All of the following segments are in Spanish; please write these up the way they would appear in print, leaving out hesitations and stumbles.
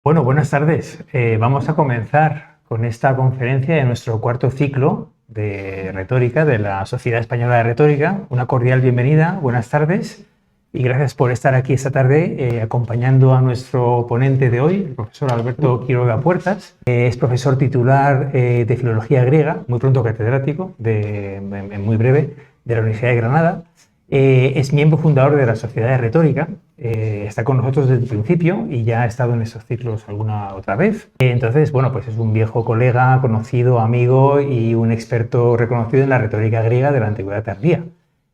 Bueno, buenas tardes. Vamos a comenzar con esta conferencia de nuestro cuarto ciclo de retórica de la Sociedad Española de Retórica. Una cordial bienvenida, buenas tardes y gracias por estar aquí esta tarde acompañando a nuestro ponente de hoy, el profesor Alberto Quiroga Puertas. Es profesor titular de Filología Griega, muy pronto catedrático, en muy breve, de la Universidad de Granada. Es miembro fundador de la Sociedad de Retórica, está con nosotros desde el principio y ya ha estado en esos ciclos alguna otra vez. Entonces, bueno, pues es un viejo colega, conocido, amigo y un experto reconocido en la retórica griega de la antigüedad tardía.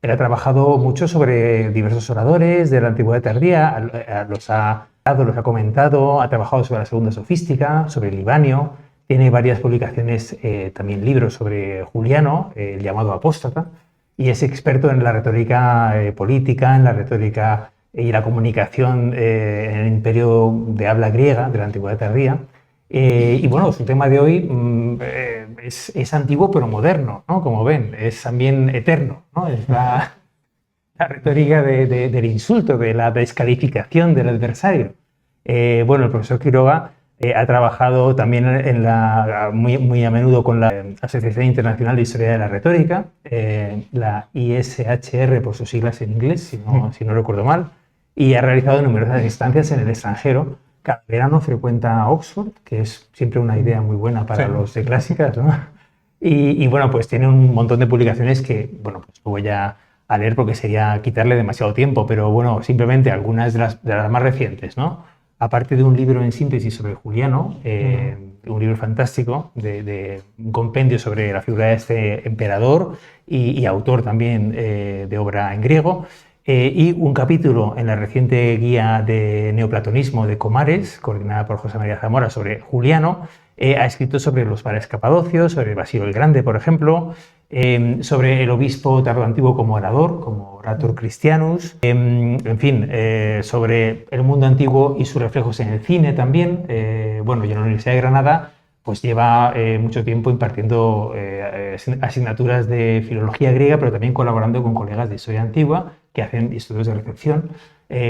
Él ha trabajado mucho sobre diversos oradores de la antigüedad tardía, los ha comentado, ha trabajado sobre la segunda sofística, sobre Libanio, tiene varias publicaciones, también libros sobre Juliano, el llamado apóstata, y es experto en la retórica política, en la retórica y la comunicación en el imperio de habla griega, de la antigüedad tardía. Y bueno, su tema de hoy es antiguo pero moderno, ¿no? Como ven, es también eterno, ¿no? Es la retórica del insulto, de la descalificación del adversario. Bueno, el profesor Quiroga ha trabajado también muy a menudo con la Asociación Internacional de Historia de la Retórica, la ISHR por sus siglas en inglés, si no recuerdo mal, y ha realizado numerosas instancias en el extranjero. Cada verano frecuenta Oxford, que es siempre una idea muy buena para los de clásicas, ¿no? Y bueno, pues tiene un montón de publicaciones que, bueno, pues voy a leer porque sería quitarle demasiado tiempo, pero bueno, simplemente algunas de las más recientes, ¿no? Aparte de un libro en síntesis sobre Juliano, un libro fantástico, de un compendio sobre la figura de este emperador y autor también de obra en griego, y un capítulo en la reciente guía de neoplatonismo de Comares, coordinada por José María Zamora, sobre Juliano. Ha escrito sobre los pares capadocios, sobre Basilio el Grande, por ejemplo, sobre el obispo tardoantiguo como orador, como orator Christianus, en fin, sobre el mundo antiguo y sus reflejos en el cine también. Bueno, y en la Universidad de Granada pues lleva mucho tiempo impartiendo asignaturas de filología griega, pero también colaborando con colegas de historia antigua que hacen estudios de recepción.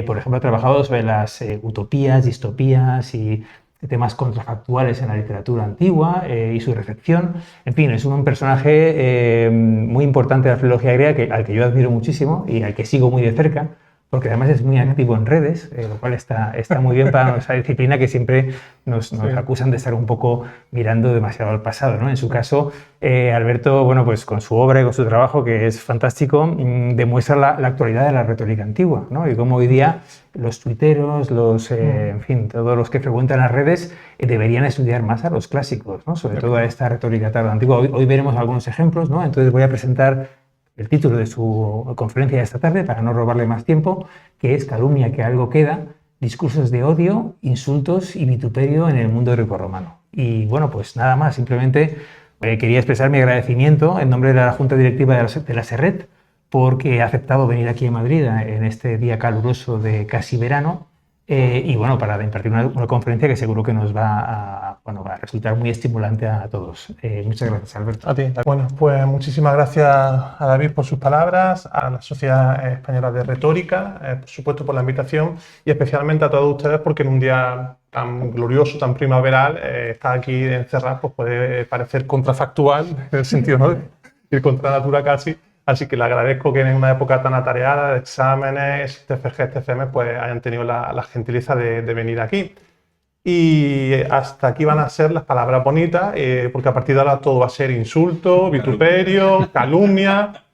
Por ejemplo, ha trabajado sobre las utopías, distopías y temas contrafactuales en la literatura antigua y su recepción. En fin, es un personaje muy importante de la filología griega al que yo admiro muchísimo y al que sigo muy de cerca, porque además es muy activo en redes, lo cual está muy bien para nuestra disciplina, que siempre nos acusan de estar un poco mirando demasiado al pasado, ¿no? En su caso, Alberto, bueno, pues con su obra y con su trabajo, que es fantástico, demuestra la actualidad de la retórica antigua, ¿no? Y cómo hoy día los tuiteros, en fin, todos los que frecuentan las redes deberían estudiar más a los clásicos, ¿no? Sobre todo a esta retórica tarda antigua. Hoy veremos algunos ejemplos, ¿no? Entonces voy a presentar el título de su conferencia de esta tarde, para no robarle más tiempo, que es Calumnia que algo queda, discursos de odio, insultos y vituperio en el mundo grecorromano. Y bueno, pues nada más, simplemente quería expresar mi agradecimiento en nombre de la Junta Directiva de la SERRET, porque ha aceptado venir aquí a Madrid en este día caluroso de casi verano, y bueno, para impartir una conferencia que seguro que nos va a resultar muy estimulante a todos. Muchas gracias, Alberto. A ti. Bueno, pues muchísimas gracias a David por sus palabras, a la Sociedad Española de Retórica, por supuesto por la invitación, y especialmente a todos ustedes porque en un día tan glorioso, tan primaveral, estar aquí encerrado pues puede parecer contrafactual, en el sentido, ¿no?, de ir contra la natura casi. Así que le agradezco que en una época tan atareada de exámenes, TFG, TFM, pues hayan tenido la gentileza de venir aquí. Y hasta aquí van a ser las palabras bonitas, porque a partir de ahora todo va a ser insulto, vituperio, calumnia.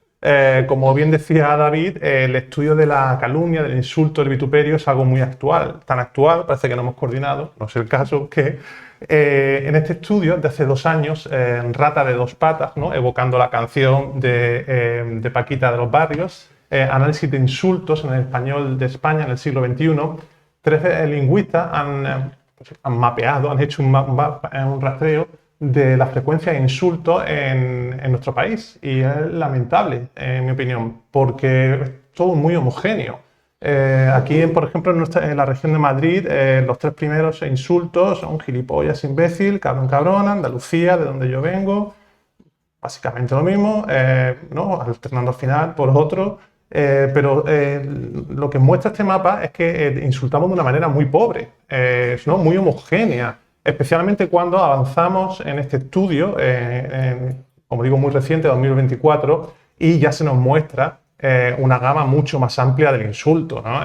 Como bien decía David, el estudio de la calumnia, del insulto, del vituperio es algo muy actual. Tan actual, parece que no hemos coordinado, no es el caso, que en este estudio de hace 2 años, Rata de dos patas, ¿no?, evocando la canción de Paquita de los Barrios, análisis de insultos en el español de España en el siglo XXI, 13 lingüistas han mapeado, han hecho un rastreo de la frecuencia de insultos en nuestro país. Y es lamentable, en mi opinión, porque es todo muy homogéneo. Aquí, por ejemplo, en la región de Madrid, los 3 primeros insultos son gilipollas, imbécil, cabrón, cabrona, Andalucía, de donde yo vengo, básicamente lo mismo, ¿no?, alternando al final por otro. pero lo que muestra este mapa es que insultamos de una manera muy pobre, ¿no? Muy homogénea, especialmente cuando avanzamos en este estudio, como digo, muy reciente, 2024, y ya se nos muestra una gama mucho más amplia del insulto, ¿no?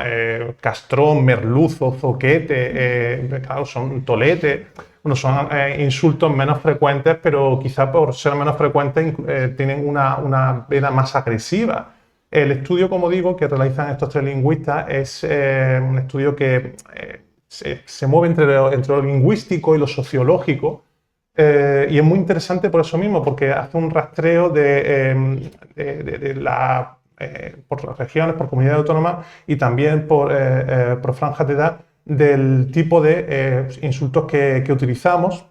Castrón, merluzo, zoquete, claro, son tolete. Bueno, son insultos menos frecuentes, pero quizá por ser menos frecuentes tienen una vena más agresiva. El estudio, como digo, que realizan estos tres lingüistas es un estudio que se mueve entre lo lingüístico y lo sociológico, y es muy interesante por eso mismo, porque hace un rastreo por regiones, por comunidades autónomas y también por franjas de edad del tipo de insultos que utilizamos.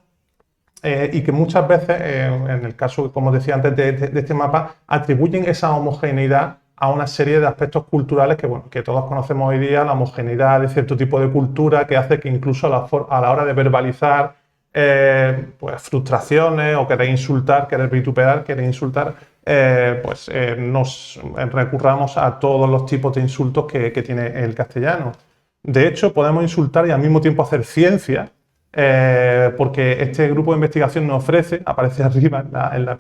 Y que muchas veces, en el caso, como decía antes, de este mapa, atribuyen esa homogeneidad a una serie de aspectos culturales que, bueno, que todos conocemos hoy día, la homogeneidad de cierto tipo de cultura que hace que incluso a la hora de verbalizar pues, frustraciones o querer insultar, querer vituperar, querer insultar, nos recurramos a todos los tipos de insultos que tiene el castellano. De hecho, podemos insultar y al mismo tiempo hacer ciencia, porque este grupo de investigación nos ofrece, aparece arriba en la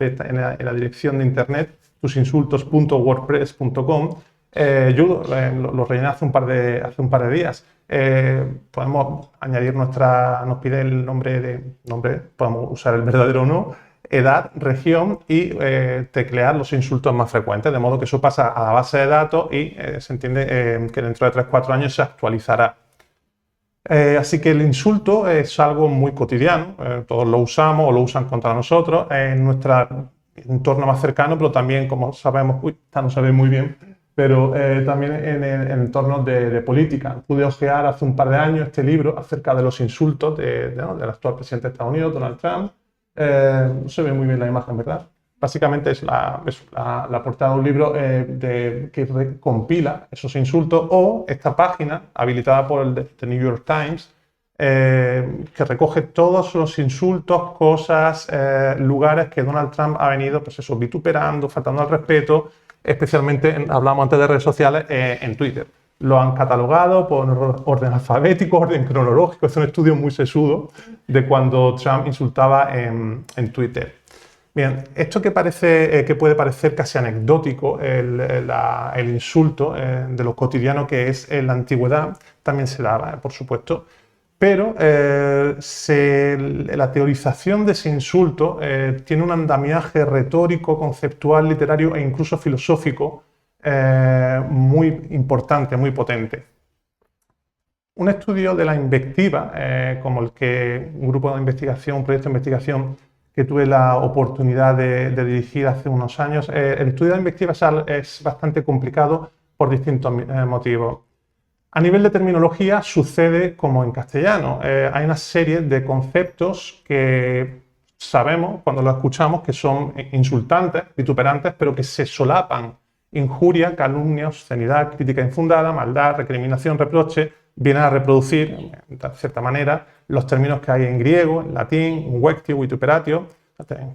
dirección de internet, tusinsultos.wordpress.com. Yo lo rellené hace un par de días. Podemos añadir nos pide el nombre, podemos usar el verdadero o no, edad, región y teclear los insultos más frecuentes, de modo que eso pasa a la base de datos y se entiende que dentro de 3-4 años se actualizará. Así que el insulto es algo muy cotidiano, todos lo usamos o lo usan contra nosotros en nuestro entorno más cercano, pero también, como sabemos, esta no se ve muy bien, pero también en entornos de política. Pude hojear hace un par de años este libro acerca de los insultos del actual presidente de Estados Unidos, Donald Trump. No se ve muy bien la imagen, ¿verdad? Básicamente es la portada de un libro que compila esos insultos, o esta página habilitada por el The New York Times, que recoge todos los insultos, cosas, lugares que Donald Trump ha venido, pues eso, vituperando, faltando al respeto, especialmente, hablamos antes de redes sociales, en Twitter. Lo han catalogado por orden alfabético, orden cronológico. Es un estudio muy sesudo de cuando Trump insultaba en Twitter. Bien, esto que puede parecer casi anecdótico, el insulto de lo cotidiano que es en la antigüedad, también se daba, por supuesto, pero la teorización de ese insulto tiene un andamiaje retórico, conceptual, literario e incluso filosófico muy importante, muy potente. Un estudio de la invectiva, como el que un grupo de investigación, un proyecto de investigación que tuve la oportunidad de dirigir hace unos años, el estudio de la invectiva es bastante complicado por distintos motivos. A nivel de terminología sucede como en castellano. Hay una serie de conceptos que sabemos, cuando los escuchamos, que son insultantes, vituperantes, pero que se solapan. Injuria, calumnia, obscenidad, crítica infundada, maldad, recriminación, reproche, vienen a reproducir, de cierta manera, los términos que hay en griego, en latín, invectio, vituperatio.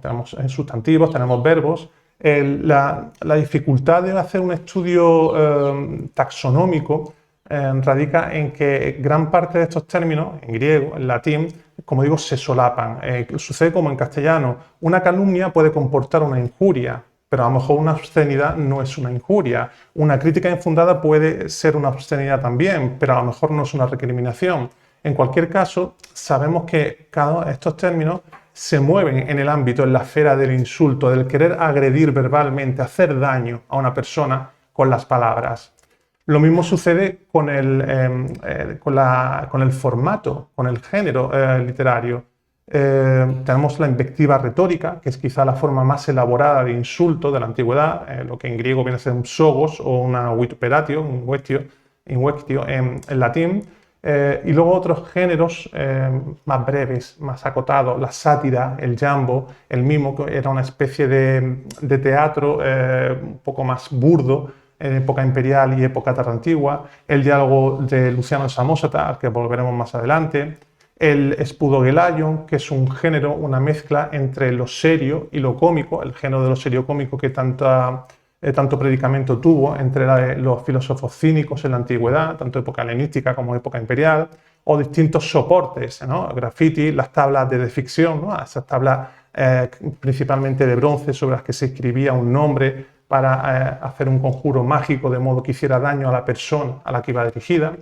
Tenemos sustantivos, tenemos verbos. La dificultad de hacer un estudio taxonómico radica en que gran parte de estos términos, en griego, en latín, como digo, se solapan. Sucede como en castellano. Una calumnia puede comportar una injuria, pero a lo mejor una obscenidad no es una injuria. Una crítica infundada puede ser una obscenidad también, pero a lo mejor no es una recriminación. En cualquier caso, sabemos que estos términos se mueven en el ámbito, en la esfera del insulto, del querer agredir verbalmente, hacer daño a una persona con las palabras. Lo mismo sucede con el formato, con el género literario. Tenemos la invectiva retórica, que es quizá la forma más elaborada de insulto de la antigüedad, lo que en griego viene a ser un psogos o una vituperatio, un invectio en latín. Y luego otros géneros más breves, más acotados, la sátira, el jambo, el mimo, que era una especie de teatro un poco más burdo en época imperial y época tardantigua, el diálogo de Luciano Samosata, al que volveremos más adelante, el spudogelaion, que es un género, una mezcla entre lo serio y lo cómico, el género de lo serio cómico que tanta tanto predicamento tuvo entre los filósofos cínicos en la antigüedad, tanto época helenística como época imperial, o distintos soportes, ¿no? Graffiti, las tablas de ficción, ¿no? Esas tablas principalmente de bronce sobre las que se escribía un nombre para hacer un conjuro mágico de modo que hiciera daño a la persona a la que iba dirigida.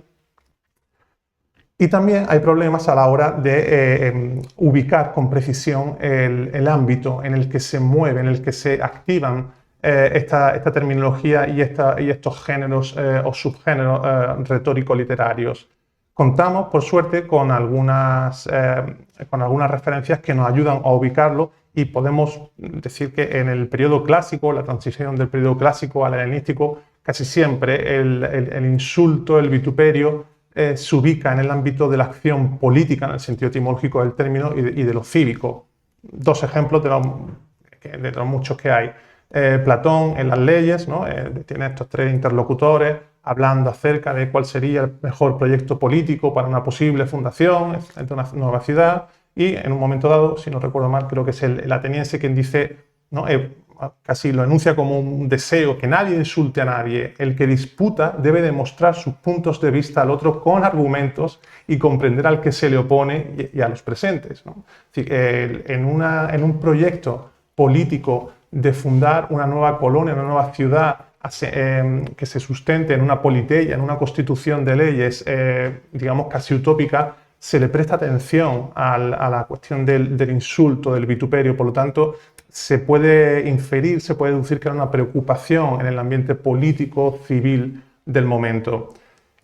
Y también hay problemas a la hora de ubicar con precisión el ámbito en el que se mueve, en el que se activan esta terminología y estos géneros o subgéneros retóricos-literarios. Contamos, por suerte, con algunas referencias que nos ayudan a ubicarlo y podemos decir que en el periodo clásico, la transición del periodo clásico al helenístico, casi siempre el insulto, el vituperio, se ubica en el ámbito de la acción política, en el sentido etimológico del término, y de lo cívico. Dos ejemplos de los muchos que hay. Platón en las leyes, ¿no? Tiene estos tres interlocutores hablando acerca de cuál sería el mejor proyecto político para una posible fundación de una nueva ciudad, y en un momento dado, si no recuerdo mal, creo que es el ateniense quien dice, ¿no? Casi lo enuncia como un deseo, que nadie insulte a nadie. El que disputa debe demostrar sus puntos de vista al otro con argumentos y comprender al que se le opone y a los presentes, ¿no? Es decir, en un proyecto político de fundar una nueva colonia, una nueva ciudad que se sustente en una politeia, en una constitución de leyes, digamos, casi utópica, se le presta atención a la cuestión del insulto, del vituperio. Por lo tanto, se puede inferir, se puede deducir que era una preocupación en el ambiente político, civil del momento.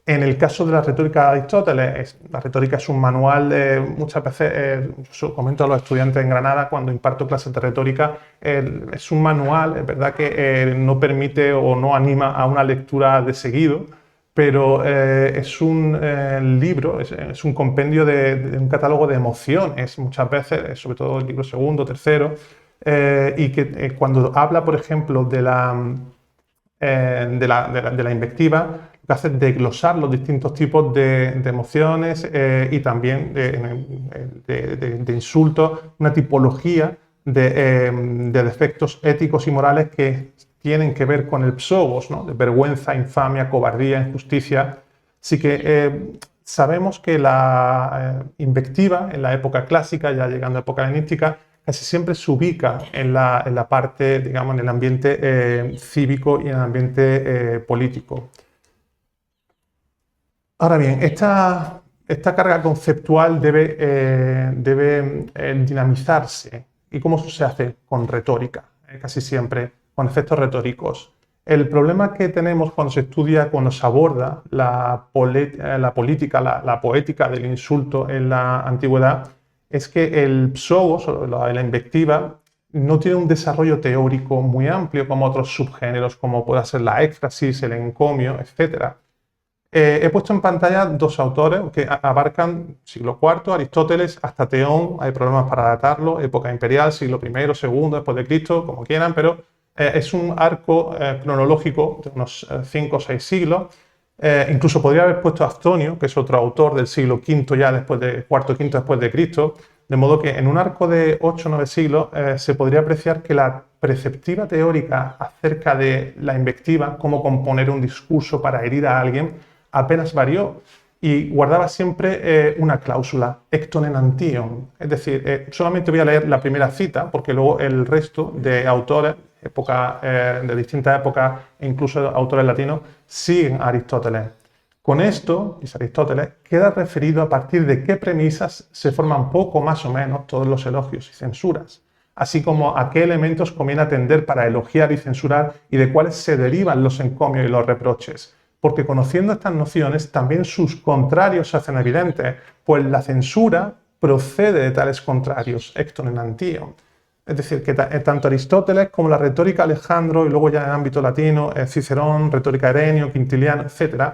En el caso de la retórica de Aristóteles, la retórica es un manual, muchas veces, yo comento a los estudiantes en Granada cuando imparto clases de retórica, es un manual, es verdad que no permite o no anima a una lectura de seguido, pero es un libro, es un compendio de un catálogo de emociones, muchas veces, sobre todo el libro segundo, tercero, y que cuando habla, por ejemplo, de la invectiva, lo que hace es desglosar los distintos tipos de emociones y también de insultos, una tipología de defectos éticos y morales que tienen que ver con el psogos, ¿no? De vergüenza, infamia, cobardía, injusticia. Así que sabemos que la invectiva en la época clásica, ya llegando a la época helenística, casi siempre se ubica en la parte, digamos, en el ambiente cívico y en el ambiente político. Ahora bien, esta carga conceptual debe dinamizarse. ¿Y cómo se hace? Con retórica, casi siempre, con efectos retóricos. El problema que tenemos cuando se aborda la política, la poética del insulto en la antigüedad, es que el psogos, o la invectiva, no tiene un desarrollo teórico muy amplio como otros subgéneros, como pueda ser la éxtasis, el encomio, etc. He puesto en pantalla dos autores que abarcan siglo IV, Aristóteles, hasta Teón. Hay problemas para datarlo, época imperial, siglo I, II, después de Cristo, como quieran, pero es un arco cronológico de unos 5 o 6 siglos. Incluso podría haber puesto a Astonio, que es otro autor del siglo V ya después de IV, V después de Cristo, de modo que en un arco de 8 o 9 siglos se podría apreciar que la perspectiva teórica acerca de la invectiva, cómo componer un discurso para herir a alguien, apenas varió y guardaba siempre una cláusula, ecton enantion. Es decir, solamente voy a leer la primera cita, porque luego el resto de autores de distintas épocas e incluso autores latinos siguen a Aristóteles. Con esto, dice Aristóteles, queda referido a partir de qué premisas se forman poco más o menos todos los elogios y censuras, así como a qué elementos conviene atender para elogiar y censurar y de cuáles se derivan los encomios y los reproches. Porque conociendo estas nociones, también sus contrarios se hacen evidentes, pues la censura procede de tales contrarios, ecton enantion. Es decir, que tanto Aristóteles como la retórica Alejandro, y luego ya en el ámbito latino, Cicerón, retórica Herenio, Quintiliano, etc.,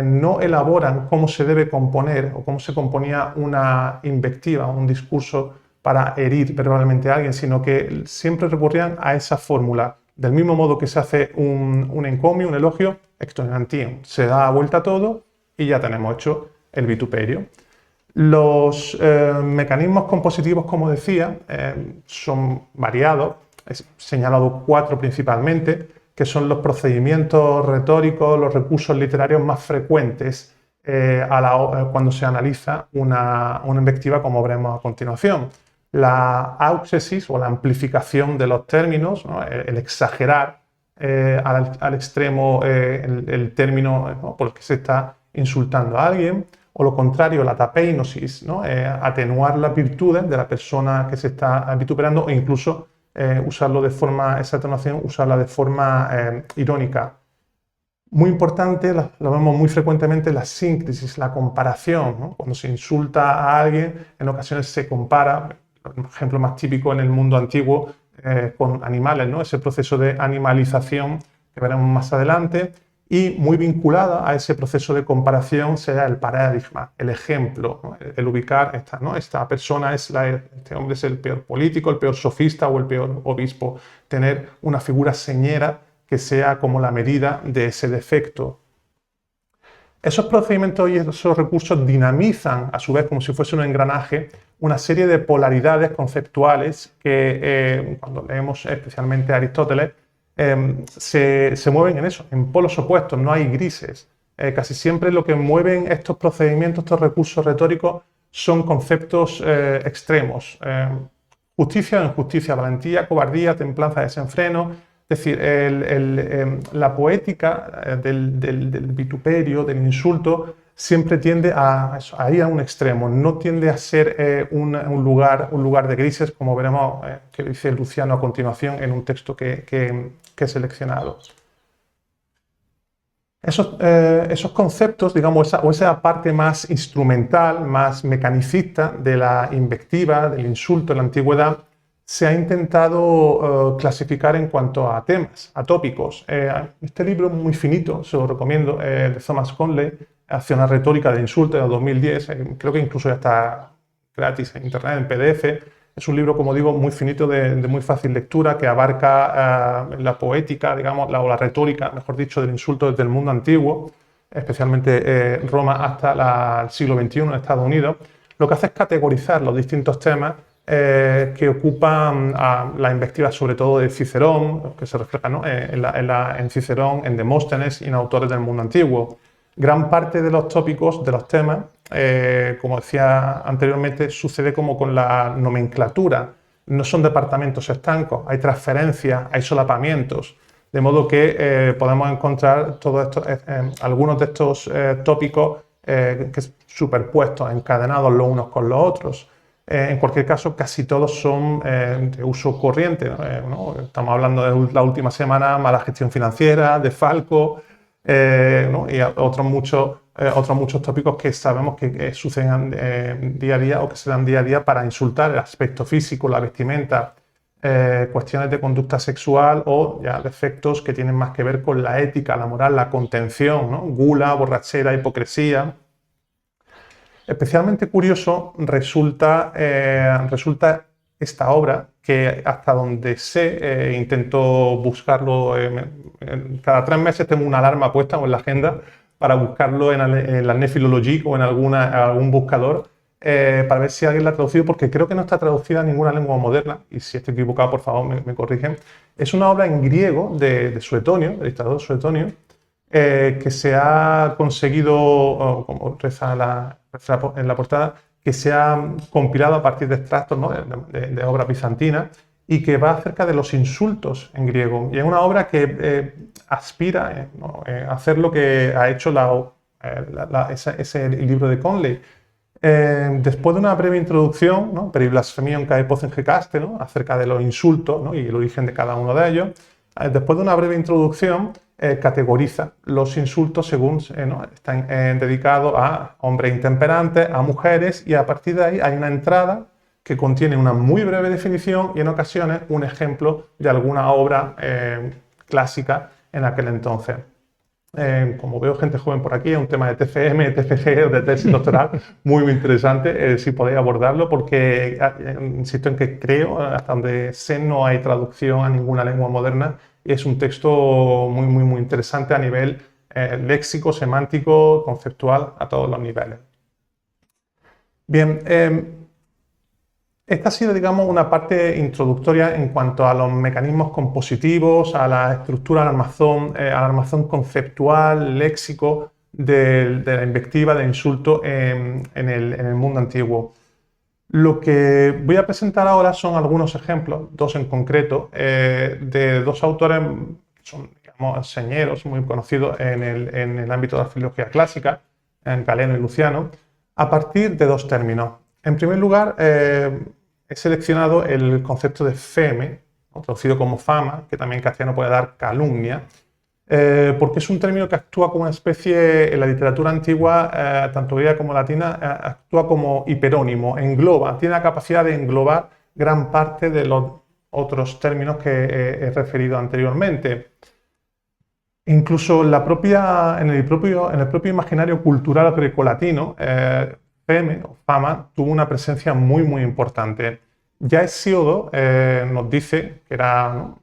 no elaboran cómo se debe componer o cómo se componía una invectiva, un discurso para herir verbalmente a alguien, sino que siempre recurrían a esa fórmula. Del mismo modo que se hace un encomio, un elogio, ecton enantion. Se da vuelta a todo y ya tenemos hecho el vituperio. Los mecanismos compositivos, como decía, son variados. He señalado 4 principalmente. que son los procedimientos retóricos, los recursos literarios más frecuentes cuando se analiza una invectiva, como veremos a continuación. La auxesis o la amplificación de los términos, ¿no? El exagerar al extremo el término, ¿no?, por el que se está insultando a alguien, o lo contrario, la tapeinosis, ¿no? Atenuar las virtudes de la persona que se está vituperando, e incluso usarlo de forma, esa atenuación, usarla de forma irónica. Muy importante, lo vemos muy frecuentemente, la síncresis, la comparación, ¿no? Cuando se insulta a alguien, en ocasiones se compara, un ejemplo más típico en el mundo antiguo, con animales, ¿no? Ese proceso de animalización que veremos más adelante, y muy vinculada a ese proceso de comparación será el paradigma, el ejemplo, ¿no? El ubicar esta persona este hombre es el peor político, el peor sofista o el peor obispo. Tener una figura señera que sea como la medida de ese defecto. Esos procedimientos y esos recursos dinamizan, a su vez, como si fuese un engranaje, una serie de polaridades conceptuales que, cuando leemos especialmente a Aristóteles, se mueven en eso, en polos opuestos, no hay grises. Casi siempre lo que mueven estos procedimientos, estos recursos retóricos, son conceptos extremos. Justicia o injusticia, valentía, cobardía, templanza, desenfreno. Es decir, la poética del vituperio, del insulto, siempre tiende a ir a un extremo, no tiende a ser un lugar de grises, como veremos que dice Luciano a continuación en un texto que he seleccionado. Esos conceptos, digamos, o esa parte más instrumental, más mecanicista de la invectiva, del insulto en la antigüedad, se ha intentado clasificar en cuanto a temas, a tópicos. Este libro muy finito, se lo recomiendo, de Thomas Conley, Hacia una retórica de insulto, de 2010, creo que incluso ya está gratis en internet, en PDF. Es un libro, como digo, muy finito, de muy fácil lectura, que abarca la poética, digamos, o la retórica, mejor dicho, del insulto desde el mundo antiguo, especialmente Roma hasta el siglo XXI en Estados Unidos. Lo que hace es categorizar los distintos temas que ocupan la invectiva, sobre todo de Cicerón, que se refleja, ¿no?, en Cicerón, en Demóstenes y en autores del mundo antiguo. Gran parte de los tópicos, de los temas, como decía anteriormente, sucede como con la nomenclatura. No son departamentos estancos, hay transferencias, hay solapamientos, de modo que podemos encontrar algunos de estos tópicos superpuestos, encadenados los unos con los otros. En cualquier caso, casi todos son de uso corriente, ¿no? Estamos hablando de la última semana, mala gestión financiera, desfalco, ¿no? Y otros muchos tópicos que sabemos que suceden día a día o que se dan día a día para insultar el aspecto físico, la vestimenta, cuestiones de conducta sexual o ya defectos que tienen más que ver con la ética, la moral, la contención, ¿no? Gula, borrachera, hipocresía. Especialmente curioso resulta esta obra, que hasta donde sé, intento buscarlo, cada 3 meses tengo una alarma puesta en la agenda para buscarlo en la Nefilologie o en algún buscador, para ver si alguien la ha traducido, porque creo que no está traducida en ninguna lengua moderna, y si estoy equivocado, por favor, me corrigen. Es una obra en griego de Suetonio, el dictador Suetonio, que se ha conseguido, como reza en la portada, que se ha compilado a partir de extractos, ¿no?, de obras bizantinas, y que va acerca de los insultos en griego. Y es una obra que aspira a hacer lo que ha hecho ese libro de Conley. Después de una breve introducción, ¿no?, per blasfemion cae pozen gecaste, ¿no?, acerca de los insultos, ¿no?, y el origen de cada uno de ellos, después de una breve introducción, categoriza los insultos según están dedicados a hombres intemperantes, a mujeres, y a partir de ahí hay una entrada que contiene una muy breve definición y en ocasiones un ejemplo de alguna obra clásica en aquel entonces. Como veo gente joven por aquí, es un tema de TFM, TFG o de tesis doctoral muy interesante, si podéis abordarlo, porque insisto en que creo, hasta donde sé, no hay traducción a ninguna lengua moderna, y es un texto muy interesante a nivel léxico, semántico, conceptual, a todos los niveles. Bien, Esta ha sido, digamos, una parte introductoria en cuanto a los mecanismos compositivos, a la estructura al armazón conceptual, léxico de la invectiva, del insulto en el mundo antiguo. Lo que voy a presentar ahora son algunos ejemplos, dos en concreto, de dos autores que son, digamos, señeros, muy conocidos en el ámbito de la filología clásica, en Galeno y Luciano, a partir de dos términos. En primer lugar, he seleccionado el concepto de feme, ¿no?, traducido como fama, que también en castellano puede dar calumnia, porque es un término que actúa como una especie, en la literatura antigua, tanto griega como latina, actúa como hiperónimo, engloba, tiene la capacidad de englobar gran parte de los otros términos que he referido anteriormente. Incluso en el propio imaginario cultural grecolatino, feme o fama tuvo una presencia muy, muy importante. Ya Hesíodo nos dice que era, ¿no?,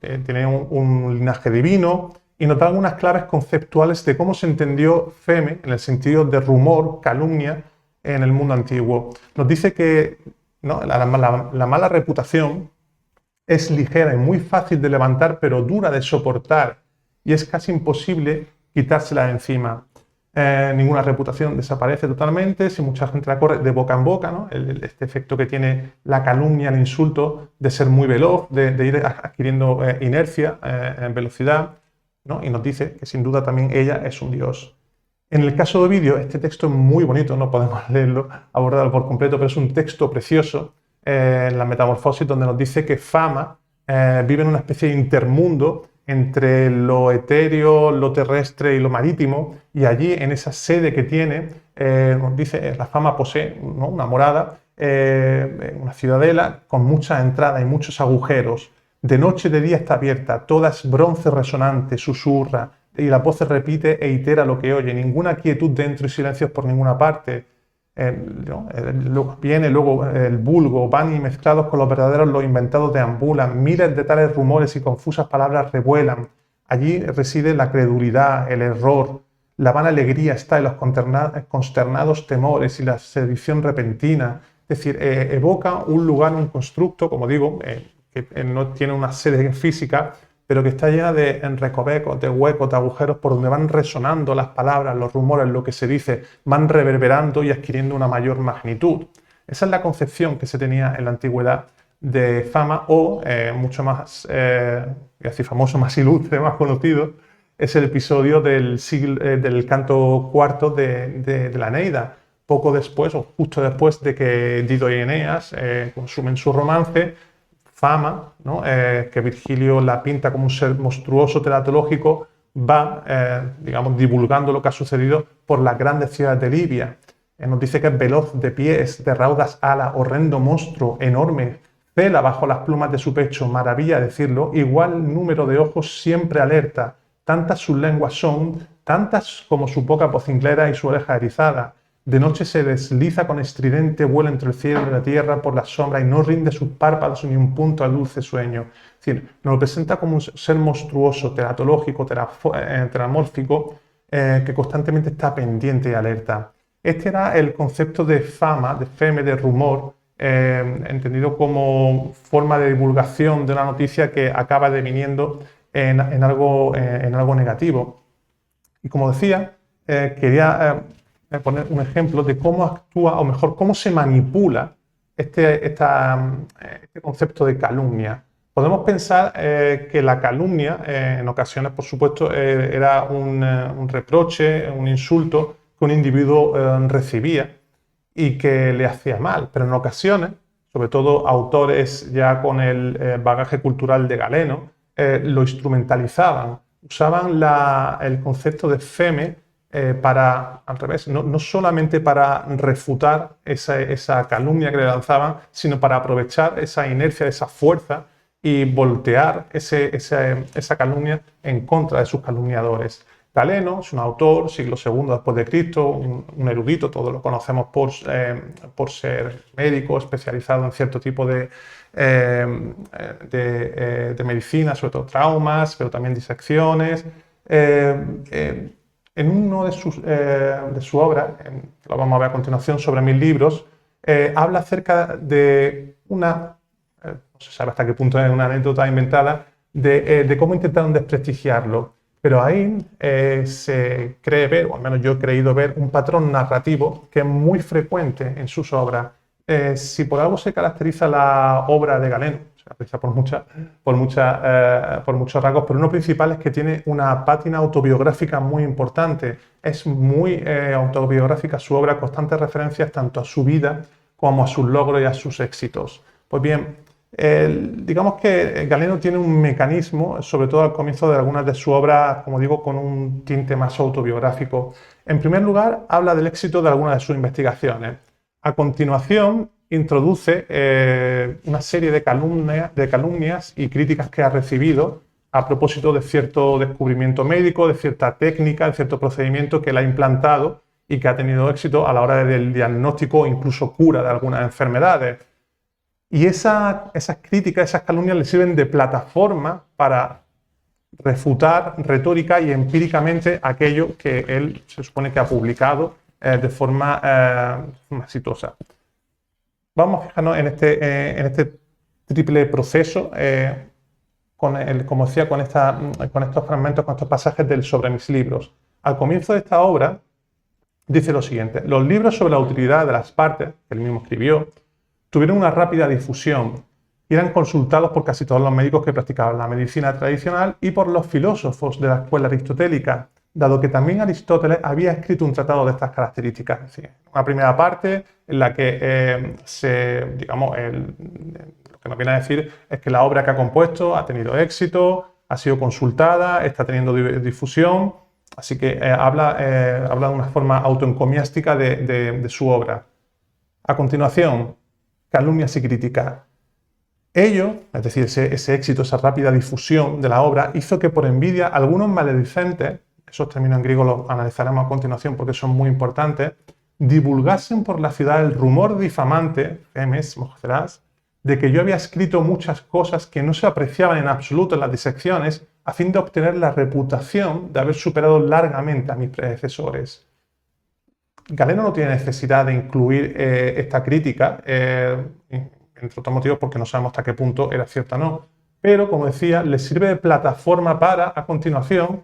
que tiene un linaje divino y nos da algunas claves conceptuales de cómo se entendió feme en el sentido de rumor, calumnia en el mundo antiguo. Nos dice que, ¿no?, la mala reputación es ligera y muy fácil de levantar, pero dura de soportar y es casi imposible quitársela de encima. Ninguna reputación desaparece totalmente si mucha gente la corre de boca en boca, ¿no? Este efecto que tiene la calumnia, el insulto, de ser muy veloz, de ir adquiriendo inercia, velocidad, ¿no? Y nos dice que sin duda también ella es un dios. En el caso de Ovidio, este texto es muy bonito, no podemos leerlo, abordarlo por completo, pero es un texto precioso en la Metamorfosis, donde nos dice que Fama vive en una especie de intermundo entre lo etéreo, lo terrestre y lo marítimo, y allí, en esa sede que tiene, nos dice, la Fama posee, ¿no?, una morada, una ciudadela con muchas entradas y muchos agujeros. De noche y de día está abierta, toda es bronce resonante, susurra, y la voz repite e itera lo que oye, ninguna quietud dentro y silencios por ninguna parte. ¿No? Viene luego el vulgo, van y mezclados con los verdaderos, los inventados deambulan, miles de tales rumores y confusas palabras revuelan. Allí reside la credulidad, el error, la vana alegría está en los consternados temores y la sedición repentina. Es decir, evoca un lugar, un constructo, como digo, que no tiene una sede física, pero que está llena de recovecos, de huecos, de agujeros por donde van resonando las palabras, los rumores, lo que se dice, van reverberando y adquiriendo una mayor magnitud. Esa es la concepción que se tenía en la antigüedad de Fama, o mucho más, así famoso, más ilustre, más conocido, es el episodio del canto cuarto de la Eneida. Poco después, o justo después de que Dido y Eneas consumen su romance, Fama, ¿no?, que Virgilio la pinta como un ser monstruoso teratológico, va, digamos, divulgando lo que ha sucedido por las grandes ciudades de Libia. Nos dice que es veloz de pies, de raudas alas, horrendo monstruo, enorme, cela bajo las plumas de su pecho, maravilla decirlo, igual número de ojos siempre alerta, tantas sus lenguas son, tantas como su boca vocinglera y su oreja erizada. De noche se desliza con estridente vuelo entre el cielo y la tierra por la sombra y no rinde sus párpados ni un punto al dulce sueño. Es decir, nos lo presenta como un ser monstruoso, teratológico, teramórfico, que constantemente está pendiente y alerta. Este era el concepto de fama, de feme, de rumor, entendido como forma de divulgación de una noticia que acaba deviniendo en algo negativo. Y como decía, quería poner un ejemplo de cómo actúa, o mejor, cómo se manipula este concepto de calumnia. Podemos pensar que la calumnia, en ocasiones, por supuesto, era un reproche, un insulto que un individuo recibía y que le hacía mal, pero en ocasiones, sobre todo autores ya con el bagaje cultural de Galeno, lo instrumentalizaban, usaban el concepto de feme para, al revés, no solamente para refutar esa calumnia que le lanzaban, sino para aprovechar esa inercia, esa fuerza y voltear esa calumnia en contra de sus calumniadores. Galeno es un autor, siglo II después de Cristo, un erudito, todos lo conocemos por ser médico especializado en cierto tipo de medicina, sobre todo traumas, pero también disecciones. En uno de su obra, lo vamos a ver a continuación, sobre 1000 libros, habla acerca de no se sabe hasta qué punto es una anécdota inventada, de cómo intentaron desprestigiarlo. Pero ahí se cree ver, o al menos yo he creído ver, un patrón narrativo que es muy frecuente en sus obras. Si por algo se caracteriza la obra de Galeno, se caracteriza por muchos rasgos, pero uno principal es que tiene una pátina autobiográfica muy importante. Es muy autobiográfica su obra, constantes referencias tanto a su vida como a sus logros y a sus éxitos. Pues bien, digamos que Galeno tiene un mecanismo, sobre todo al comienzo de algunas de sus obras, como digo, con un tinte más autobiográfico. En primer lugar, habla del éxito de algunas de sus investigaciones. A continuación, introduce una serie de calumnias y críticas que ha recibido a propósito de cierto descubrimiento médico, de cierta técnica, de cierto procedimiento que él ha implantado y que ha tenido éxito a la hora del diagnóstico o incluso cura de algunas enfermedades. Y esas críticas, esas calumnias le sirven de plataforma para refutar retórica y empíricamente aquello que él se supone que ha publicado de forma exitosa. Vamos a fijarnos en este triple proceso, como decía, con estos fragmentos, con estos pasajes del Sobre mis libros. Al comienzo de esta obra dice lo siguiente: los libros sobre la utilidad de las partes, que él mismo escribió, tuvieron una rápida difusión y eran consultados por casi todos los médicos que practicaban la medicina tradicional y por los filósofos de la escuela aristotélica, dado que también Aristóteles había escrito un tratado de estas características. Es decir, una primera parte en la que lo que nos viene a decir es que la obra que ha compuesto ha tenido éxito, ha sido consultada, está teniendo difusión, así que habla de una forma autoencomiástica de su obra. A continuación, calumnias y críticas. Ello, es decir, ese éxito, esa rápida difusión de la obra, hizo que por envidia algunos maledicentes, esos términos en griego los analizaremos a continuación porque son muy importantes, divulgasen por la ciudad el rumor difamante, femes, mojocerás, de que yo había escrito muchas cosas que no se apreciaban en absoluto en las disecciones, a fin de obtener la reputación de haber superado largamente a mis predecesores. Galeno no tiene necesidad de incluir esta crítica, entre otros motivos porque no sabemos hasta qué punto era cierta o no, pero como decía, le sirve de plataforma para, a continuación,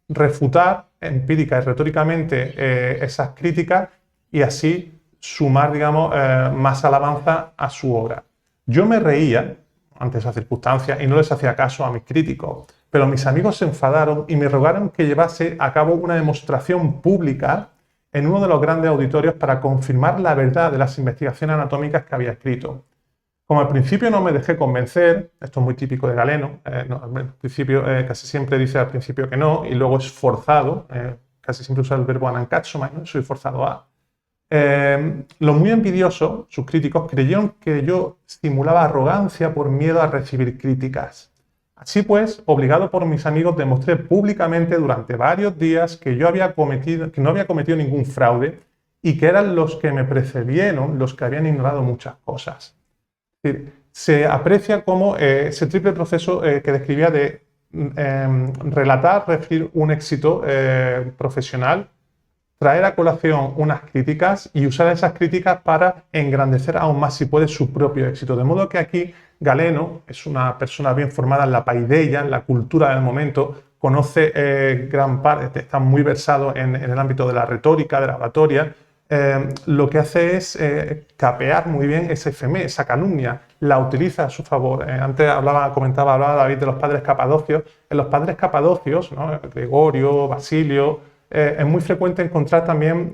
refutar empírica y retóricamente esas críticas y así sumar, digamos, más alabanza a su obra. Yo me reía ante esas circunstancias y no les hacía caso a mis críticos, pero mis amigos se enfadaron y me rogaron que llevase a cabo una demostración pública en uno de los grandes auditorios para confirmar la verdad de las investigaciones anatómicas que había escrito. Como al principio no me dejé convencer, esto es muy típico de Galeno, al principio casi siempre dice al principio que no y luego es forzado, casi siempre usa el verbo anankatsumai, ¿no? Soy forzado a. Los muy envidiosos, sus críticos, creyeron que yo simulaba arrogancia por miedo a recibir críticas. Así pues, obligado por mis amigos, demostré públicamente durante varios días que no había cometido ningún fraude y que eran los que me precedieron los que habían ignorado muchas cosas. Es decir, se aprecia como ese triple proceso que describía de relatar, referir un éxito profesional, traer a colación unas críticas y usar esas críticas para engrandecer aún más, si puede, su propio éxito. De modo que aquí Galeno es una persona bien formada en la paideia, en la cultura del momento, conoce gran parte, está muy versado en el ámbito de la retórica, de la oratoria. Lo que hace es capear muy bien ese efemé, esa calumnia, la utiliza a su favor. Antes hablaba David de los padres capadocios. En los padres capadocios, ¿no? Gregorio, Basilio, es muy frecuente encontrar también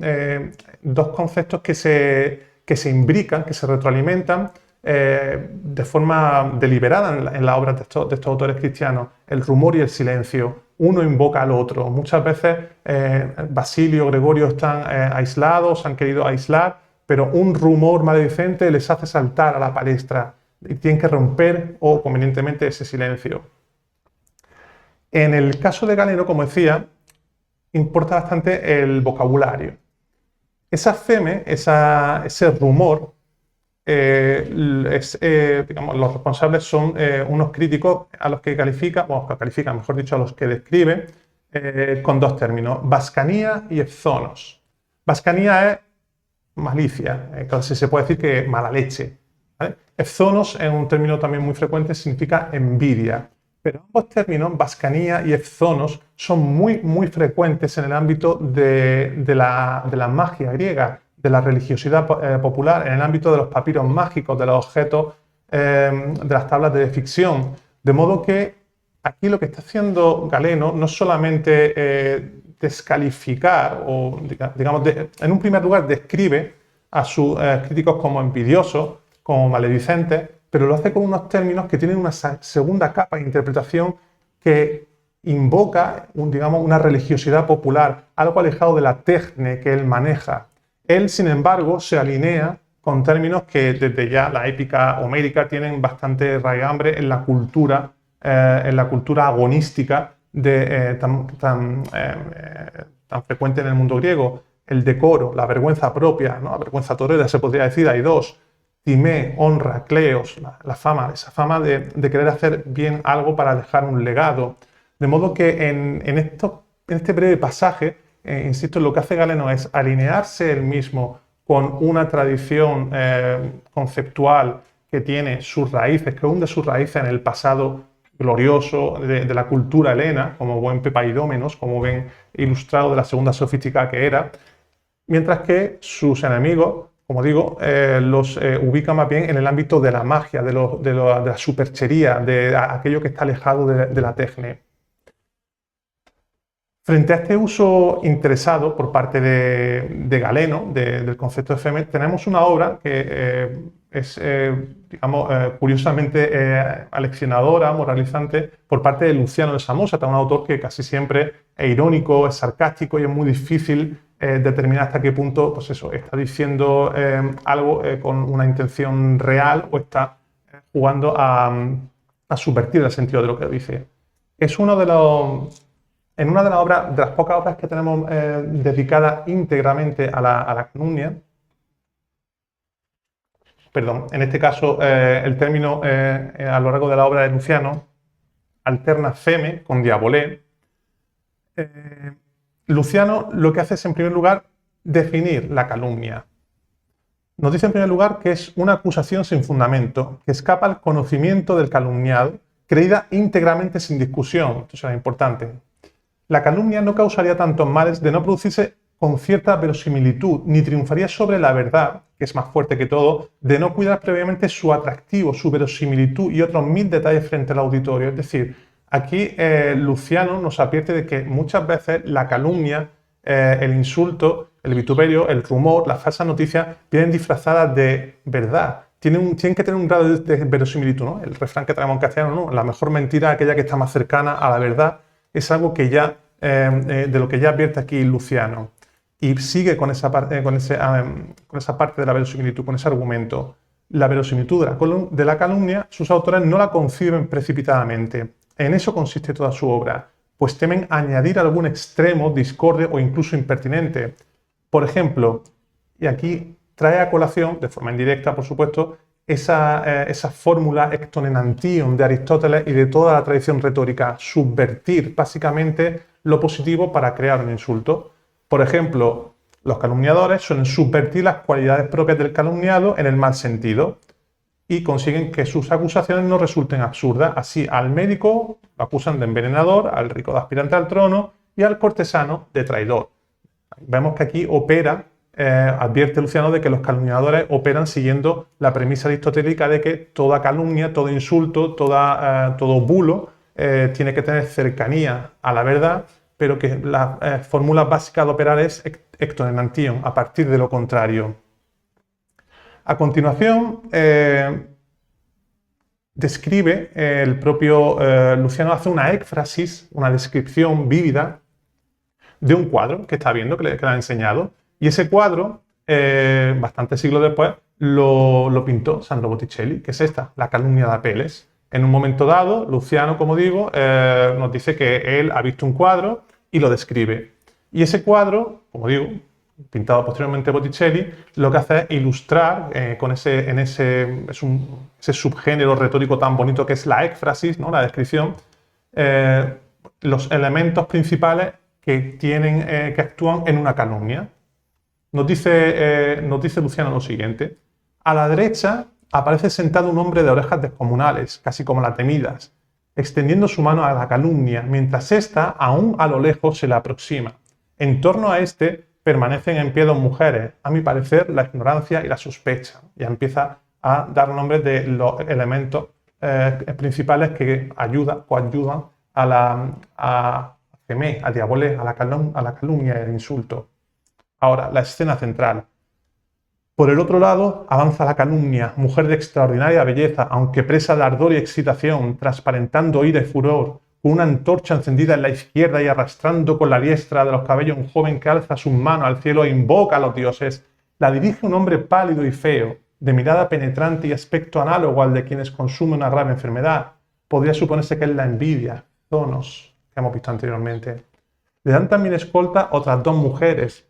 dos conceptos que se imbrican, que se retroalimentan de forma deliberada en la obra de estos autores cristianos: el rumor y el silencio. Uno invoca al otro. Muchas veces Basilio, Gregorio están aislados, han querido aislar, pero un rumor maledicente les hace saltar a la palestra y tienen que romper o convenientemente ese silencio. En el caso de Galeno, como decía, importa bastante el vocabulario. Esa feme, ese rumor, digamos, los responsables son unos críticos a los que califica, mejor dicho, a los que describe con dos términos: vascanía y efzonos. Vascanía es malicia, casi se puede decir que mala leche, ¿vale? Efzonos es un término también muy frecuente, significa envidia. Pero ambos términos, bascanía y efzonos, son muy frecuentes en el ámbito de la magia griega, de la religiosidad popular, en el ámbito de los papiros mágicos, de los objetos, de las tablas de ficción. De modo que aquí lo que está haciendo Galeno no es solamente descalificar o, digamos, en un primer lugar describe a sus críticos como envidiosos, como maledicentes, pero lo hace con unos términos que tienen una segunda capa de interpretación que invoca, digamos, una religiosidad popular, algo alejado de la tecne que él maneja. Él, sin embargo, se alinea con términos que desde ya la épica homérica tienen bastante raigambre en la cultura agonística tan frecuente en el mundo griego. El decoro, la vergüenza propia, ¿no? La vergüenza torera, se podría decir, hay dos. Timé, honra, cleos, la fama, esa fama de querer hacer bien algo para dejar un legado. De modo que en este breve pasaje, insisto, lo que hace Galeno es alinearse él mismo con una tradición conceptual que tiene sus raíces, que hunde sus raíces en el pasado glorioso de la cultura helena, como buen Pepaidómenos, como ven ilustrado de la segunda sofística que era, mientras que sus enemigos, como digo, los ubica más bien en el ámbito de la magia, de la superchería, de aquello que está alejado de la tecne. Frente a este uso interesado por parte de Galeno del concepto de feme, tenemos una obra que es, digamos, curiosamente aleccionadora, moralizante, por parte de Luciano de Samosata, un autor que casi siempre es irónico, es sarcástico y es muy difícil determinar hasta qué punto, pues eso, está diciendo algo con una intención real o está jugando a subvertir el sentido de lo que dice. Es uno de los... En una de las pocas obras que tenemos dedicadas íntegramente a la calumnia, perdón, en este caso el término a lo largo de la obra de Luciano alterna feme con diabolé. Luciano lo que hace es, en primer lugar, definir la calumnia. Nos dice en primer lugar que es una acusación sin fundamento, que escapa al conocimiento del calumniado, creída íntegramente sin discusión. Esto será importante. La calumnia no causaría tantos males de no producirse con cierta verosimilitud, ni triunfaría sobre la verdad, que es más fuerte que todo, de no cuidar previamente su atractivo, su verosimilitud y otros 1000 detalles frente al auditorio. Es decir, aquí Luciano nos advierte de que muchas veces la calumnia, el insulto, el vituperio, el rumor, las falsas noticias vienen disfrazadas de verdad. Tienen que tener un grado de verosimilitud, ¿no? El refrán que traemos en castellano, ¿no? La mejor mentira es aquella que está más cercana a la verdad. Es algo que ya, de lo que ya advierte aquí Luciano. Y sigue con esa parte de la verosimilitud, con ese argumento. La verosimilitud de la calumnia, sus autores no la conciben precipitadamente. En eso consiste toda su obra, pues temen añadir algún extremo, discorde o incluso impertinente. Por ejemplo, y aquí trae a colación, de forma indirecta por supuesto, esa fórmula ectonenantium de Aristóteles y de toda la tradición retórica, subvertir básicamente lo positivo para crear un insulto. Por ejemplo, los calumniadores suelen subvertir las cualidades propias del calumniado en el mal sentido y consiguen que sus acusaciones no resulten absurdas. Así, al médico lo acusan de envenenador, al rico de aspirante al trono y al cortesano de traidor. Vemos que aquí advierte Luciano de que los calumniadores operan siguiendo la premisa aristotélica de que toda calumnia, todo insulto, todo bulo tiene que tener cercanía a la verdad, pero que la fórmula básica de operar es ectonenantium, a partir de lo contrario. A continuación, describe el propio Luciano, hace una éfrasis, una descripción vívida de un cuadro que está viendo, que le ha enseñado. Y ese cuadro, bastantes siglos después, lo pintó Sandro Botticelli, que es esta, la calumnia de Apeles. En un momento dado, Luciano, como digo, nos dice que él ha visto un cuadro y lo describe. Y ese cuadro, como digo, pintado posteriormente Botticelli, lo que hace es ilustrar con ese subgénero retórico tan bonito que es la éfrasis, ¿no? La descripción, los elementos principales que actúan en una calumnia. Nos dice Luciano lo siguiente. A la derecha aparece sentado un hombre de orejas descomunales, casi como la temidas, extendiendo su mano a la calumnia, mientras ésta, aún a lo lejos, se le aproxima. En torno a este permanecen en pie dos mujeres, a mi parecer, la ignorancia y la sospecha. Ya empieza a dar nombres de los elementos principales que coayudan a Femé, a Diabolé, a la calumnia y al insulto. Ahora, la escena central. Por el otro lado, avanza la calumnia, mujer de extraordinaria belleza, aunque presa de ardor y excitación, transparentando ira y furor, con una antorcha encendida en la izquierda y arrastrando con la diestra de los cabellos un joven que alza sus manos al cielo e invoca a los dioses. La dirige un hombre pálido y feo, de mirada penetrante y aspecto análogo al de quienes consumen una grave enfermedad. Podría suponerse que es la envidia, Zonos, que hemos visto anteriormente. Le dan también escolta otras dos mujeres,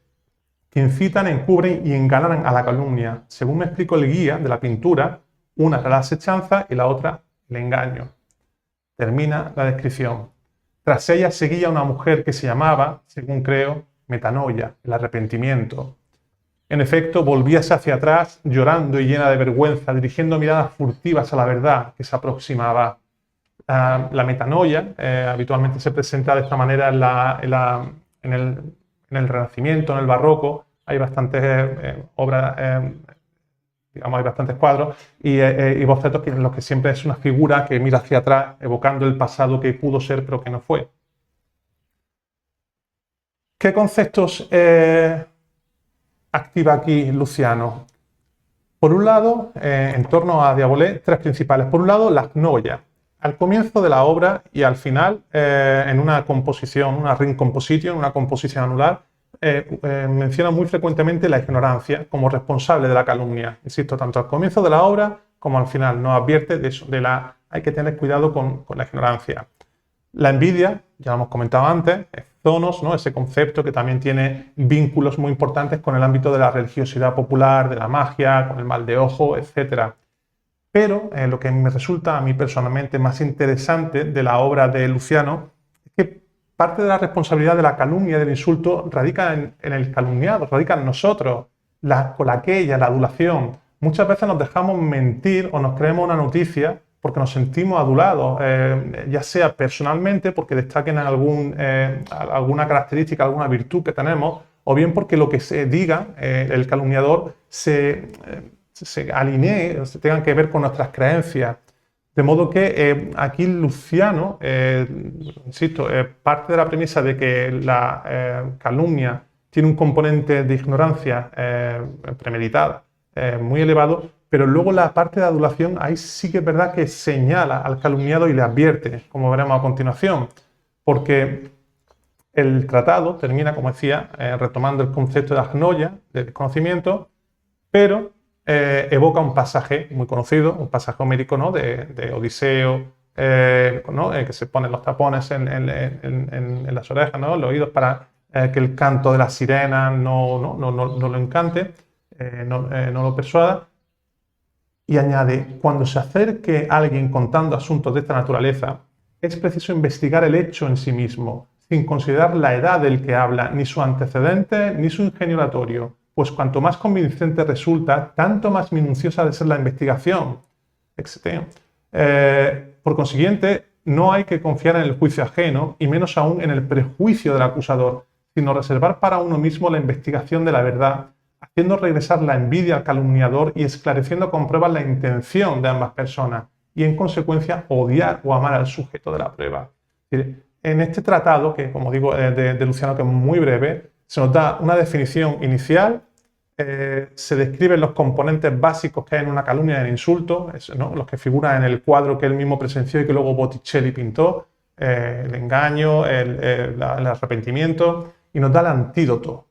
que incitan, encubren y engalanan a la calumnia. Según me explico el guía de la pintura, una era la asechanza y la otra el engaño. Termina la descripción. Tras ella seguía una mujer que se llamaba, según creo, metanoia, el arrepentimiento. En efecto, volvíase hacia atrás, llorando y llena de vergüenza, dirigiendo miradas furtivas a la verdad que se aproximaba. La metanoia habitualmente se presenta de esta manera en el Renacimiento, en el Barroco. Hay bastantes obras, digamos, hay bastantes cuadros y bocetos en los que siempre es una figura que mira hacia atrás, evocando el pasado que pudo ser pero que no fue. ¿Qué conceptos activa aquí Luciano? Por un lado, en torno a Diabolé, tres principales. Por un lado, la agnoia. Al comienzo de la obra y al final, en una composición, una ring composition, una composición anular, menciona muy frecuentemente la ignorancia como responsable de la calumnia. Insisto, tanto al comienzo de la obra como al final. Nos advierte de eso, hay que tener cuidado con la ignorancia. La envidia, ya lo hemos comentado antes, es Zonos, ¿no? Ese concepto que también tiene vínculos muy importantes con el ámbito de la religiosidad popular, de la magia, con el mal de ojo, etc. Pero lo que me resulta a mí personalmente más interesante de la obra de Luciano es que parte de la responsabilidad de la calumnia y del insulto radica en el calumniado, radica en nosotros, la colaqueya, la adulación. Muchas veces nos dejamos mentir o nos creemos una noticia porque nos sentimos adulados, ya sea personalmente porque destaquen alguna característica, alguna virtud que tenemos, o bien porque lo que se diga, el calumniador, se alinee, tengan que ver con nuestras creencias. De modo que aquí Luciano, insisto, parte de la premisa de que la calumnia tiene un componente de ignorancia premeditada muy elevado, pero luego la parte de adulación, ahí sí que es verdad que señala al calumniado y le advierte, como veremos a continuación, porque el tratado termina, como decía, retomando el concepto de agnoia, de desconocimiento, pero evoca un pasaje muy conocido, un pasaje homérico, ¿no? de Odiseo, ¿no? Que se ponen los tapones en las orejas, ¿no? En los oídos, para que el canto de la sirena no lo encante, no lo persuada. Y añade, cuando se acerque alguien contando asuntos de esta naturaleza, es preciso investigar el hecho en sí mismo, sin considerar la edad del que habla, ni su antecedente, ni su ingenio oratorio, pues cuanto más convincente resulta, tanto más minuciosa ha de ser la investigación. Por consiguiente, no hay que confiar en el juicio ajeno, y menos aún en el prejuicio del acusador, sino reservar para uno mismo la investigación de la verdad, haciendo regresar la envidia al calumniador y esclareciendo con pruebas la intención de ambas personas, y en consecuencia odiar o amar al sujeto de la prueba. En este tratado, que como digo de Luciano, que es muy breve, se nos da una definición inicial, se describen los componentes básicos que hay en una calumnia y en el insulto, ¿no? Los que figuran en el cuadro que él mismo presenció y que luego Botticelli pintó, el engaño, el arrepentimiento, y nos da el antídoto.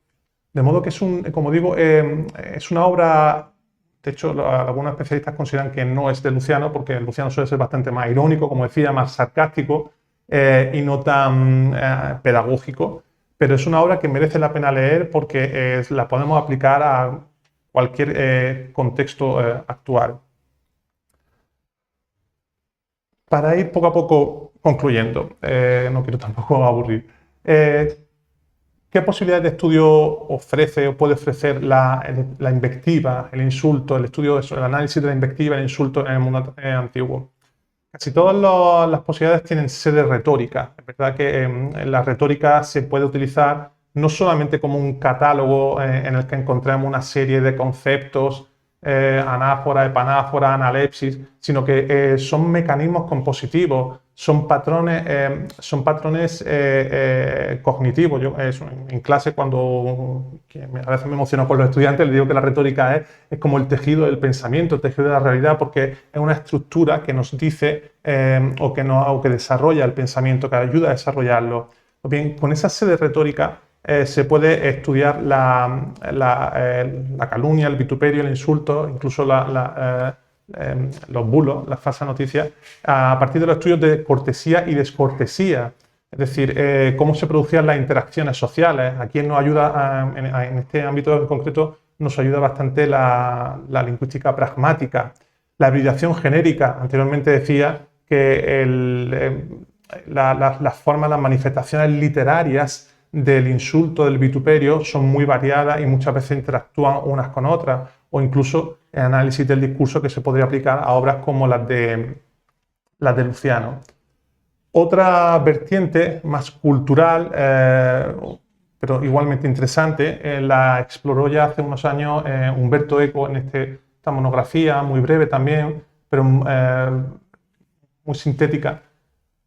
De modo que como digo, es una obra, de hecho algunos especialistas consideran que no es de Luciano, porque Luciano suele ser bastante más irónico, como decía, más sarcástico y no tan pedagógico, pero es una obra que merece la pena leer porque la podemos aplicar a cualquier contexto actual. Para ir poco a poco concluyendo, no quiero tampoco aburrir. ¿Qué ¿Qué posibilidades de estudio ofrece o puede ofrecer la invectiva, el insulto, el estudio, el análisis de la invectiva, el insulto en el mundo antiguo? Casi todas las posibilidades tienen sede retórica. Es verdad que la retórica se puede utilizar no solamente como un catálogo en el que encontramos una serie de conceptos, anáfora, epanáfora, analepsis, sino que son mecanismos compositivos, son patrones cognitivos. Yo en clase, a veces me emociono con los estudiantes, les digo que la retórica es como el tejido del pensamiento, el tejido de la realidad, porque es una estructura que nos dice o que desarrolla el pensamiento, que ayuda a desarrollarlo. Bien, con esa sede retórica se puede estudiar la calumnia, el vituperio, el insulto, incluso los bulos, las falsas noticias, a partir de los estudios de cortesía y descortesía. Es decir, cómo se producían las interacciones sociales. Aquí nos ayuda, en este ámbito en concreto, nos ayuda bastante la lingüística pragmática. La hibridación genérica. Anteriormente decía que las formas, las manifestaciones literarias del insulto, del vituperio, son muy variadas y muchas veces interactúan unas con otras, o incluso el análisis del discurso que se podría aplicar a obras como las de Luciano. Otra vertiente más cultural, pero igualmente interesante, la exploró ya hace unos años Umberto Eco en esta monografía, muy breve también, pero muy sintética,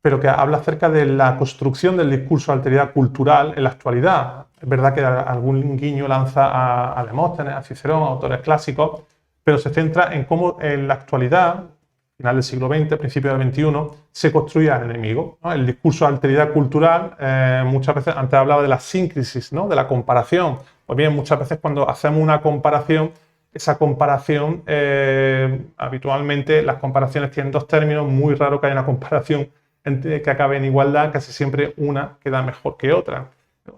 pero que habla acerca de la construcción del discurso de alteridad cultural en la actualidad. Es verdad que algún guiño lanza a Demóstenes, a Cicerón, a autores clásicos, pero se centra en cómo en la actualidad, final del siglo XX, principio del XXI, se construye al enemigo, ¿no? El discurso de alteridad cultural, muchas veces, antes hablaba de la síncresis, ¿no? De la comparación. Pues bien, muchas veces cuando hacemos una comparación, esa comparación, habitualmente las comparaciones tienen dos términos, muy raro que haya una comparación que acabe en igualdad, casi siempre una queda mejor que otra.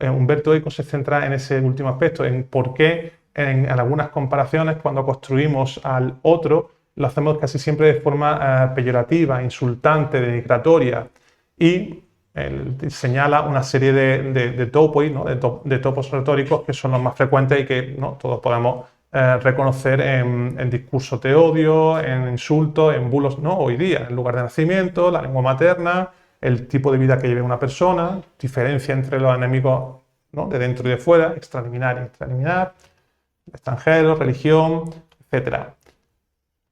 Umberto Eco se centra en ese último aspecto, en por qué en algunas comparaciones, cuando construimos al otro, lo hacemos casi siempre de forma peyorativa, insultante, denigratoria, y él señala una serie de topos, ¿no? de topos retóricos que son los más frecuentes y que, ¿no?, todos podemos reconocer en discursos de odio, en insultos, en bulos, ¿no? Hoy día, el lugar de nacimiento, la lengua materna, el tipo de vida que lleve una persona, diferencia entre los enemigos, ¿no?, de dentro y de fuera, extraliminar e intraliminar, extranjeros, religión, etc.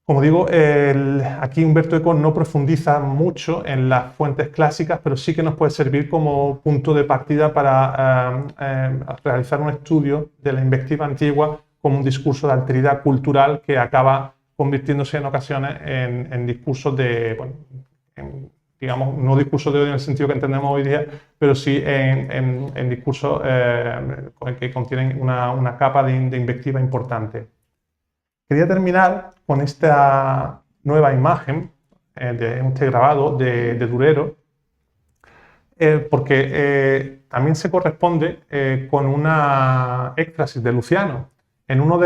Como digo, aquí Umberto Eco no profundiza mucho en las fuentes clásicas, pero sí que nos puede servir como punto de partida para realizar un estudio de la invectiva antigua como un discurso de alteridad cultural que acaba convirtiéndose en ocasiones en discursos de, bueno, digamos, no discursos de odio en el sentido que entendemos hoy día, pero sí en discursos que contienen una capa de invectiva importante. Quería terminar con esta nueva imagen de este grabado de Durero, porque también se corresponde con una éxtasis de Luciano. En un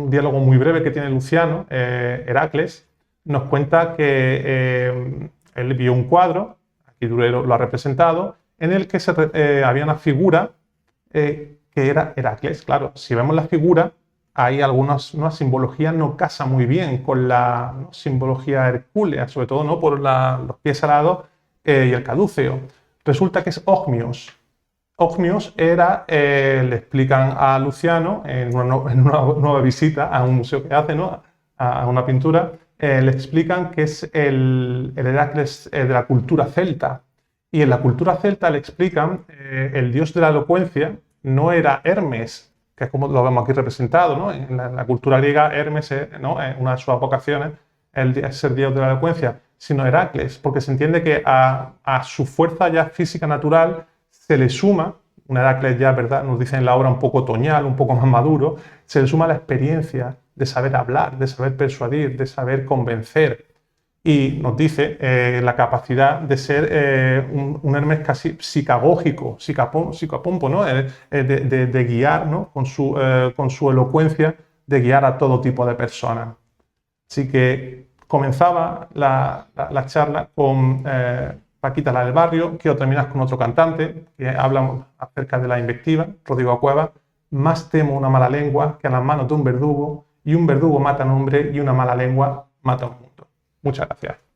diálogo muy breve que tiene Luciano, Heracles nos cuenta que él vio un cuadro, aquí Durero lo ha representado, en el que había una figura que era Heracles. Claro, si vemos la figura, hay una simbología no casa muy bien con la simbología hercúlea, sobre todo no por los pies alados y el caduceo. Resulta que es Ogmios. Ogmios era, le explican a Luciano en una nueva visita a un museo que hace, ¿no?, a una pintura, le explican que es el Heracles de la cultura celta. Y en la cultura celta le explican el dios de la elocuencia no era Hermes, que es como lo vemos aquí representado, ¿no? En la cultura griega, Hermes, ¿no?, en una de sus vocaciones es el dios de la elocuencia, sino Heracles, porque se entiende que a su fuerza ya física natural se le suma, un Heracles ya, ¿verdad?, nos dicen en la obra un poco otoñal, un poco más maduro, se le suma la experiencia de saber hablar, de saber persuadir, de saber convencer. Y nos dice la capacidad de ser un Hermes casi psicagógico, psicapompo, ¿no?, de guiar, ¿no?, con su elocuencia, de guiar a todo tipo de personas. Así que comenzaba la charla con Paquita la del barrio. Quiero terminar con otro cantante que habla acerca de la invectiva, Rodrigo Cuevas. Más temo una mala lengua que a las manos de un verdugo, y un verdugo mata a un hombre y una mala lengua mata a un mundo. Muchas gracias.